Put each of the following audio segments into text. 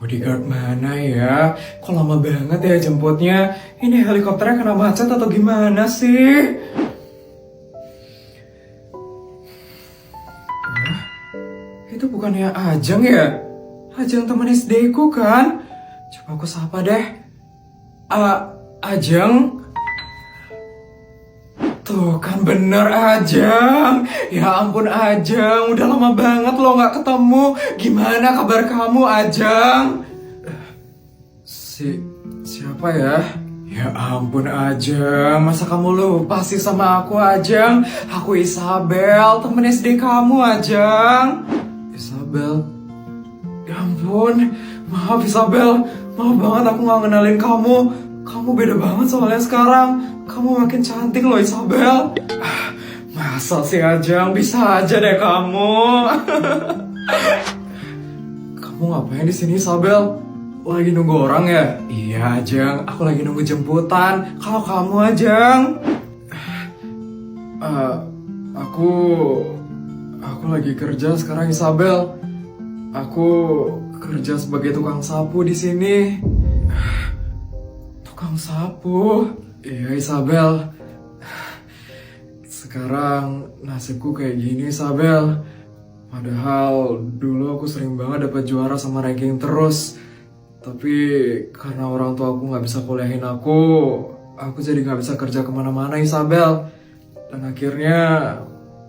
Bodyguard mana ya? Kok lama banget ya jemputnya? Ini helikopternya kena macet atau gimana sih? Hah? Itu bukannya Ajeng ya? Ajeng teman SD ku kan? Coba aku sapa deh. Ajeng? Tuh kan bener Ajeng. Ya ampun Ajeng, udah lama banget lo gak ketemu. Gimana kabar kamu Ajeng? Siapa ya? Ya ampun Ajeng, masa kamu lupa sih sama aku Ajeng? Aku Isabel, temen SD kamu Ajeng. Isabel? Ya ampun, maaf Isabel. Maaf banget aku gak ngenalin kamu. Kamu beda banget soalnya sekarang. Kamu makin cantik loh Isabel. Masa sih Ajeng, bisa aja deh kamu. Kamu ngapain di sini Isabel? Lagi nunggu orang ya? Iya Ajeng, aku lagi nunggu jemputan. Kalau kamu Ajeng? Aku lagi kerja sekarang Isabel. Aku kerja sebagai tukang sapu di sini. Tukang sapu? Iya Isabel. Sekarang nasibku kayak gini Isabel. Padahal dulu aku sering banget dapat juara sama ranking terus. Tapi karena orang tua aku gak bisa kuliahin aku jadi gak bisa kerja kemana-mana Isabel. Dan akhirnya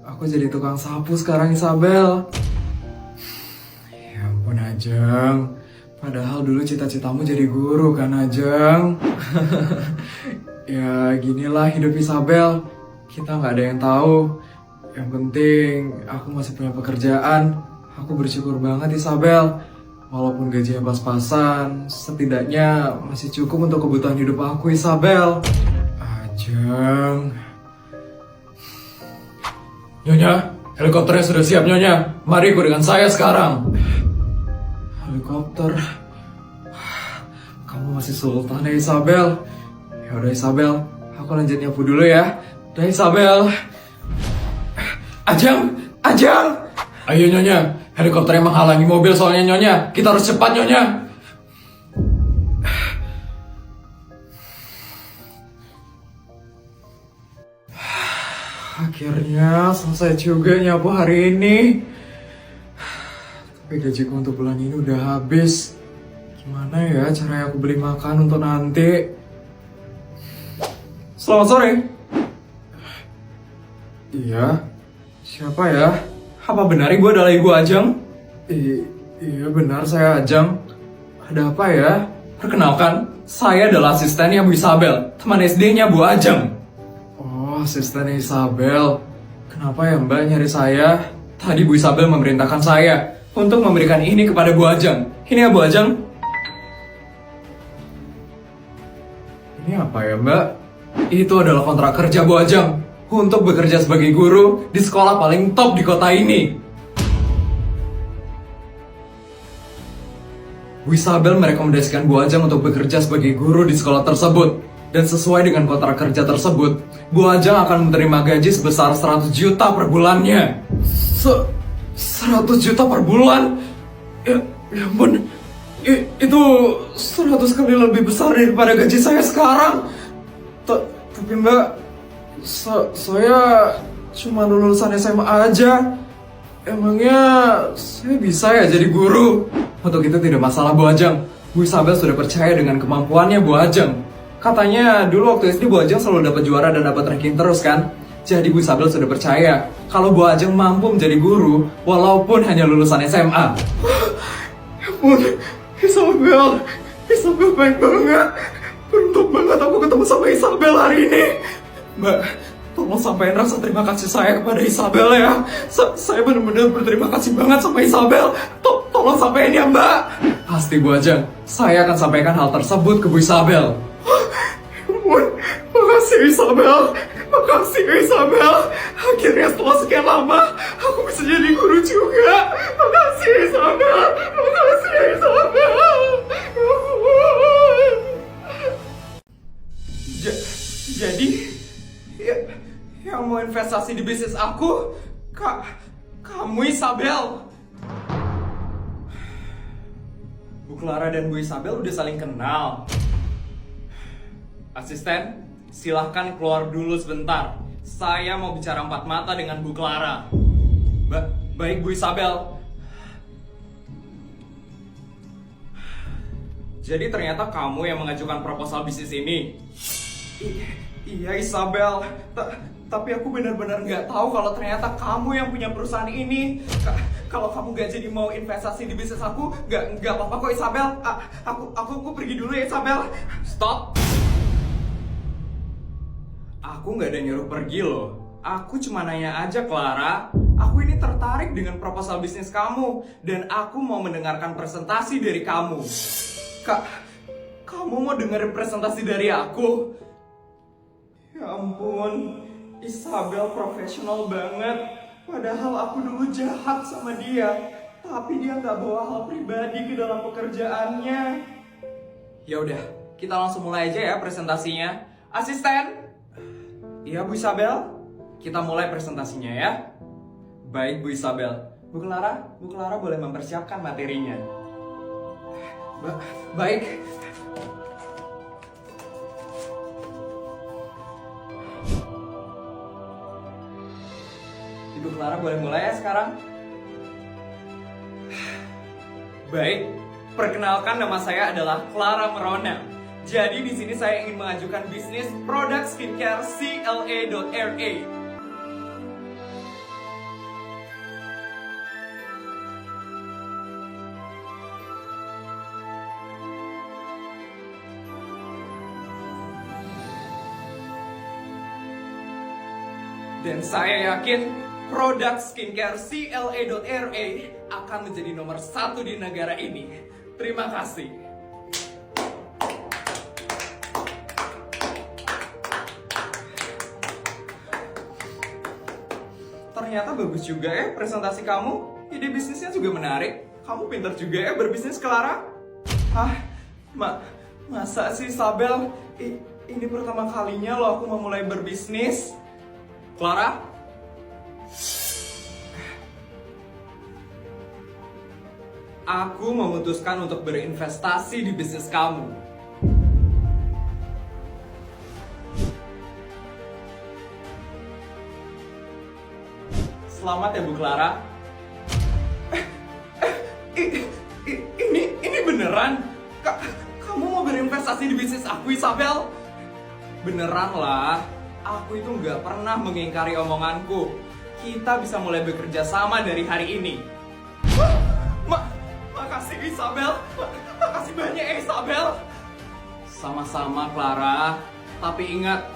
aku jadi tukang sapu sekarang Isabel. Ya ampun Ajeng. Padahal dulu cita-citamu jadi guru kan Ajeng. Ya ginilah hidup Isabel. Kita gak ada yang tahu. Yang penting aku masih punya pekerjaan. Aku bersyukur banget Isabel. Walaupun gajinya pas-pasan, setidaknya masih cukup untuk kebutuhan hidup aku Isabel. Ajeng. Nyonya, helikopternya sudah siap Nyonya. Mari ikut dengan saya sekarang. Helikopter. Kamu masih sultan ya Isabel. Ya udah Isabel, aku lanjut nyapu dulu ya. Udah Isabel. Ajeng. Ayo Nyonya, helikopternya menghalangi mobil soalnya Nyonya. Kita harus cepat Nyonya. Akhirnya selesai juga nyapu hari ini. Tapi gajiku untuk bulan ini udah habis. Gimana ya caranya aku beli makan untuk nanti? Selamat sore. Iya, siapa ya? Apa benar gue adalah Ibu Ajeng? Iya benar saya Ajeng. Ada apa ya? Perkenalkan, saya adalah asistennya Bu Isabel, teman SD-nya Bu Ajeng. Oh, asistennya Isabel. Kenapa ya Mbak nyari saya? Tadi Bu Isabel memerintahkan saya untuk memberikan ini kepada Bu Ajeng. Ini ya Bu Ajeng. Ini apa ya Mbak? Itu adalah kontrak kerja Bu Ajeng untuk bekerja sebagai guru di sekolah paling top di kota ini. Bu Isabel merekomendasikan Bu Ajeng untuk bekerja sebagai guru di sekolah tersebut. Dan sesuai dengan kontrak kerja tersebut, Bu Ajeng akan menerima gaji sebesar 100 juta per bulannya. 100 juta per bulan? Ya ampun. Itu 100 kali lebih besar daripada gaji saya sekarang. Tapi Mbak, saya cuma lulusan SMA aja. Emangnya saya bisa ya jadi guru? Untuk itu tidak masalah Bu Ajeng. Bu Isabel sudah percaya dengan kemampuannya Bu Ajeng. Katanya dulu waktu SD Bu Ajeng selalu dapat juara dan dapat ranking terus kan? Jadi Bu Isabel sudah percaya kalau Bu Ajeng mampu menjadi guru walaupun hanya lulusan SMA. Ya ampun, Isabel baik banget. Beruntung banget aku ketemu sama Isabel hari ini. Mbak, tolong sampaikan rasa terima kasih saya kepada Isabel ya. Saya benar-benar berterima kasih banget sama Isabel. Tolong sampaikan ya Mbak. Pasti Bu Ajeng, saya akan sampaikan hal tersebut ke Bu Isabel. Makasih Isabel. Akhirnya setelah sekian lama, aku bisa jadi guru juga. Makasih Isabel. Jadi, yang mau investasi di bisnis aku, kamu Isabel. Bu Clara dan Bu Isabel udah saling kenal. Asisten, silahkan keluar dulu sebentar. Saya mau bicara empat mata dengan Bu Clara. Baik Bu Isabel. Jadi ternyata kamu yang mengajukan proposal bisnis ini? Iya Isabel, tapi aku benar-benar nggak tahu kalau ternyata kamu yang punya perusahaan ini. Kalau kamu nggak jadi mau investasi di bisnis aku, nggak apa-apa kok Isabel. Aku pergi dulu ya Isabel. Stop. Aku nggak ada nyuruh pergi loh. Aku cuma nanya aja Clara. Aku ini tertarik dengan proposal bisnis kamu dan aku mau mendengarkan presentasi dari kamu. Kamu mau dengerin presentasi dari aku? Ya ampun, Isabel profesional banget. Padahal aku dulu jahat sama dia, tapi dia nggak bawa hal pribadi ke dalam pekerjaannya. Ya udah, kita langsung mulai aja ya presentasinya. Asisten? Iya Bu Isabel, kita mulai presentasinya ya. Baik Bu Isabel. Bu Clara boleh mempersiapkan materinya. Baik. Ibu Clara boleh mulai ya sekarang? Baik, perkenalkan nama saya adalah Clara Merona. Jadi di sini saya ingin mengajukan bisnis produk skincare CLA.RA. Dan saya yakin produk skincare CLA.RA akan menjadi nomor 1 di negara ini. Terima kasih. Ternyata bagus juga ya presentasi kamu. Ide bisnisnya juga menarik. Kamu pintar juga ya berbisnis, Clara. Masa sih Isabel? Ini pertama kalinya loh aku memulai berbisnis. Clara? Aku memutuskan untuk berinvestasi di bisnis kamu. Selamat ya Bu Clara. Ini beneran? Kamu mau berinvestasi di bisnis aku, Isabel? Beneran lah. Aku itu nggak pernah mengingkari omonganku. Kita bisa mulai bekerja sama dari hari ini. Makasih Isabel. Makasih banyak ya Isabel. Sama-sama Clara. Tapi ingat,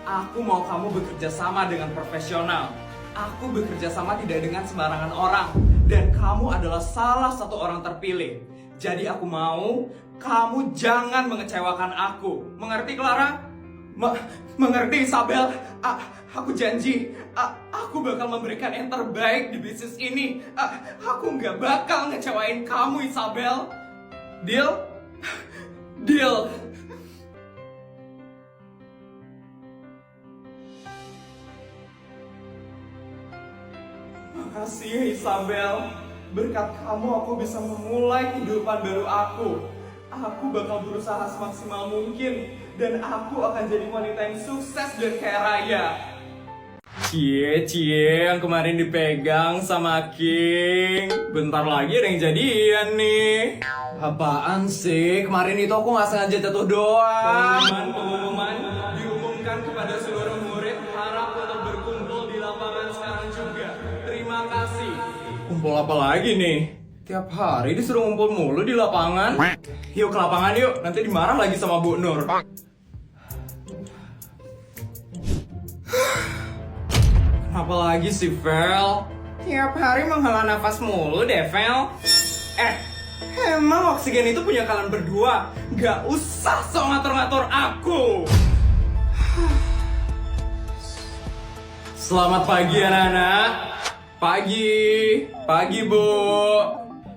aku mau kamu bekerja sama dengan profesional. Aku bekerja sama tidak dengan sembarangan orang. Dan kamu adalah salah satu orang terpilih. Jadi aku mau kamu jangan mengecewakan aku. Mengerti Clara? Mengerti Isabel? Aku janji, aku bakal memberikan yang terbaik di bisnis ini. Aku nggak bakal ngecewain kamu, Isabel. Deal? Deal. Makasih, Isabel. Berkat kamu, aku bisa memulai kehidupan baru aku. Aku bakal berusaha semaksimal mungkin. Dan aku akan jadi wanita yang sukses dan kaya raya. Cie, yang kemarin dipegang sama King. Bentar lagi ada yang jadian nih. Apaan sih? Kemarin itu aku gak sengaja jatuh doang. Pengumuman diumumkan kepada seluruh murid. Harap untuk berkumpul di lapangan sekarang juga. Terima kasih. Kumpul apa lagi nih? Tiap hari disuruh ngumpul mulu di lapangan. Yuk ke lapangan yuk, nanti dimarah lagi sama Bu Nur. Apa lagi sih, Vel? Tiap hari menghela nafas mulu deh, Vel. Emang oksigen itu punya kalian berdua. Gak usah sok ngatur-ngatur aku. Selamat pagi anak-anak. Pagi Bu.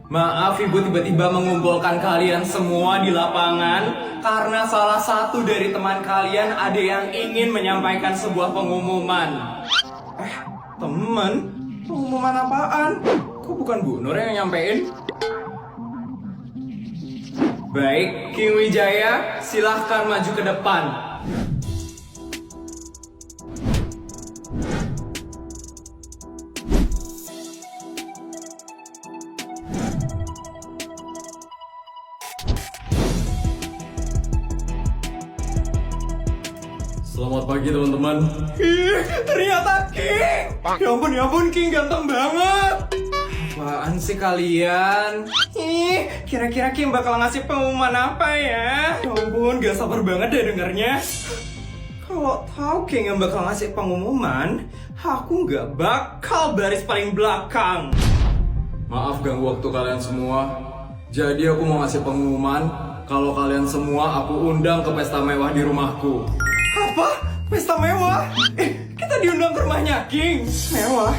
Maaf Ibu tiba-tiba mengumpulkan kalian semua di lapangan karena salah satu dari teman kalian ada yang ingin menyampaikan sebuah pengumuman. Teman? Pengumuman apaan? Kok bukan Bu Nur yang nyampein? Baik, King Wijaya, silahkan maju ke depan. Selamat pagi teman-teman. Ih, ternyata King. Ya ampun King, ganteng banget. Apaan sih kalian? Ih, kira-kira King bakal ngasih pengumuman apa ya? Ya ampun, gak sabar banget deh dengernya. Kalau tahu King yang bakal ngasih pengumuman, aku gak bakal baris paling belakang. Maaf ganggu waktu kalian semua. Jadi aku mau ngasih pengumuman kalau kalian semua aku undang ke pesta mewah di rumahku. Apa? Pesta mewah? Kita diundang ke rumahnya King. Mewah?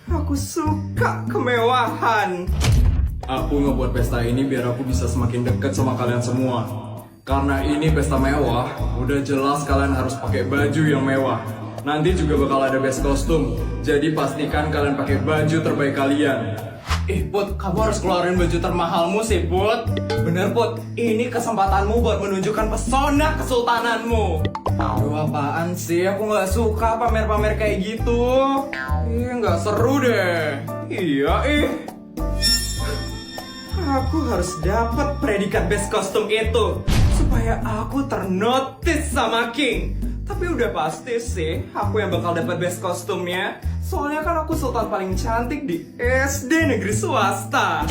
Aku suka kemewahan. Aku ngebuat pesta ini biar aku bisa semakin dekat sama kalian semua. Karena ini pesta mewah, udah jelas kalian harus pakai baju yang mewah. Nanti juga bakal ada best kostum. Jadi pastikan kalian pakai baju terbaik kalian. Put, kamu harus keluarin baju termahalmu sih, Put. Bener, Put. Ini kesempatanmu buat menunjukkan pesona kesultananmu. Aduh, apaan sih? Aku nggak suka pamer-pamer kayak gitu. Nggak seru deh. Iya, Aku harus dapat predikat best kostum itu supaya aku ternotis sama King. Tapi udah pasti sih, aku yang bakal dapat best kostumnya. Soalnya kan aku sultan paling cantik di SD negeri swasta.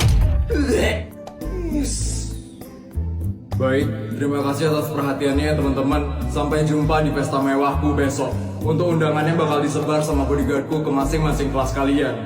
Baik, terima kasih atas perhatiannya ya teman-teman. Sampai jumpa di pesta mewahku besok. Untuk undangannya bakal disebar sama bodyguardku ke masing-masing kelas kalian.